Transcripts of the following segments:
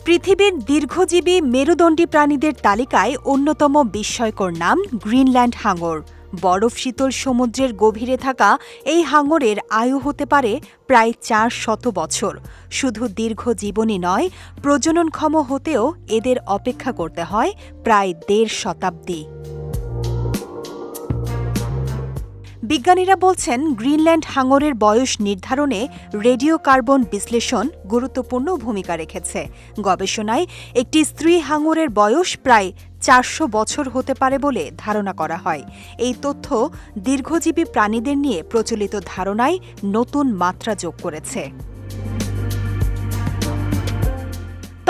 পৃথিবীর দীর্ঘজীবী মেরুদণ্ডী প্রাণীদের তালিকায় অন্যতম বিস্ময়কর নাম গ্রিনল্যান্ড হাঙর। বরফ শীতল সমুদ্রের গভীরে থাকা এই হাঙরের আয়ু হতে পারে প্রায় 400 বছর। শুধু দীর্ঘ জীবনই নয়, প্রজননক্ষম হতেও এদের অপেক্ষা করতে হয় প্রায় 1.5 শতাব্দী। বিজ্ঞানীরা বলছেন, গ্রিনল্যান্ড হাঙরের বয়স নির্ধারণে রেডিও কার্বন বিশ্লেষণ গুরুত্বপূর্ণ ভূমিকা রেখেছে। গবেষণায় একটি স্ত্রী হাঙরের বয়স প্রায় 400 বছর হতে পারে বলে ধারণা করা হয়। এই তথ্য দীর্ঘজীবী প্রাণীদের নিয়ে প্রচলিত ধারণায় নতুন মাত্রা যোগ করেছে।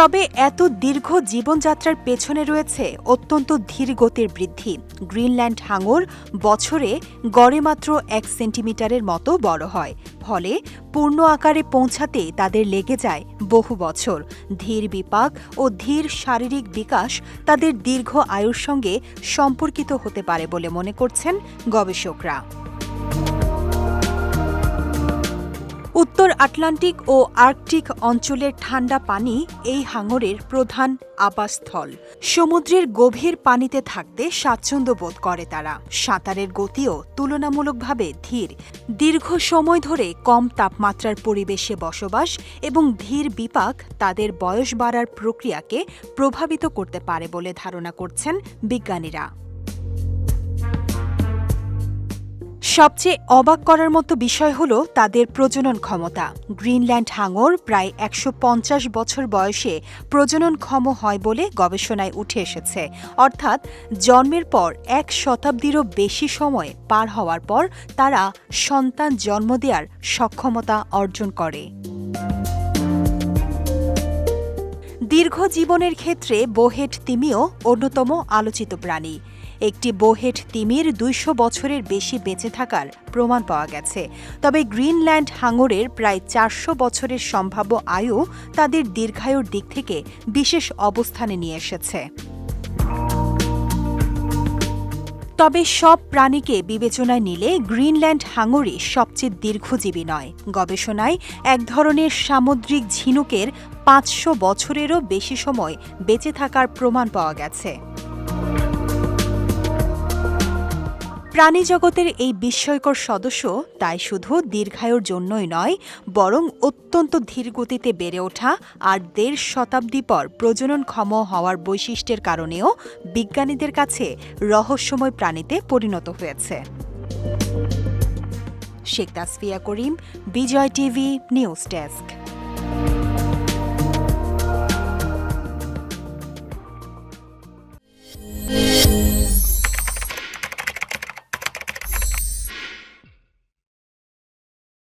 তবে এত দীর্ঘ জীবনযাত্রার পেছনে রয়েছে অত্যন্ত ধীর গতির বৃদ্ধি। গ্রিনল্যান্ড হাঙর বছরে গড়ে মাত্র 1 সেন্টিমিটারের মতো বড় হয়, ফলে পূর্ণ আকারে পৌঁছাতে তাদের লেগে যায় বহু বছর। ধীর বিপাক ও ধীর শারীরিক বিকাশ তাদের দীর্ঘ আয়ুর সঙ্গে সম্পর্কিত হতে পারে বলে মনে করছেন গবেষকরা। উত্তর আটলান্টিক ও আর্কটিক অঞ্চলের ঠান্ডা পানি এই হাঙরের প্রধান আবাসস্থল। সমুদ্রের গভীর পানিতে থাকতে স্বাচ্ছন্দ্য বোধ করে তারা। সাঁতারের গতিও তুলনামূলকভাবে ধীর। দীর্ঘ সময় ধরে কম তাপমাত্রার পরিবেশে বসবাস এবং ধীর বিপাক তাদের বয়স বাড়ার প্রক্রিয়াকে প্রভাবিত করতে পারে বলে ধারণা করছেন বিজ্ঞানীরা। সবচেয়ে অবাক করার মতো বিষয় হল তাদের প্রজনন ক্ষমতা। গ্রিনল্যান্ড হাঙর প্রায় 150 বছর বয়সে প্রজননক্ষম হয় বলে গবেষণায় উঠে এসেছে। অর্থাৎ জন্মের পর 1 শতাব্দীরও বেশি সময় পার হওয়ার পর তারা সন্তান জন্ম দেওয়ার সক্ষমতা অর্জন করে। দীর্ঘ জীবনের ক্ষেত্রে বোহেড তিমিও অন্যতম আলোচিত প্রাণী। একটি বোহেড তিমির 200 বছরের বেশি বেঁচে থাকার প্রমাণ পাওয়া গেছে। তবে গ্রিনল্যান্ড হাঙরের প্রায় 400 বছরের সম্ভাব্য আয়ু তাদের দীর্ঘায়ুর দিক থেকে বিশেষ অবস্থানে নিয়ে এসেছে। তবে সব প্রাণীকে বিবেচনায় নিলে গ্রিনল্যান্ড হাঙরই সবচেয়ে দীর্ঘজীবী নয়। গবেষণায় এক ধরনের সামুদ্রিক ঝিনুকের 500 বছরেরও বেশি সময় বেঁচে থাকার প্রমাণ পাওয়া গেছে। প্রাণীজগতের এই বিস্ময়কর সদস্য তাই শুধু দীর্ঘায়ুর জন্যই নয়, বরং অত্যন্ত ধীরগতিতে বেড়ে ওঠা আর 1.5 শতাব্দী পর প্রজননক্ষম হওয়ার বৈশিষ্ট্যের কারণেও বিজ্ঞানীদের কাছে রহস্যময় প্রাণীতে পরিণত হয়েছে। শেখ তাসফিয়া করিম, বিজয় টিভি নিউজ ডেস্ক।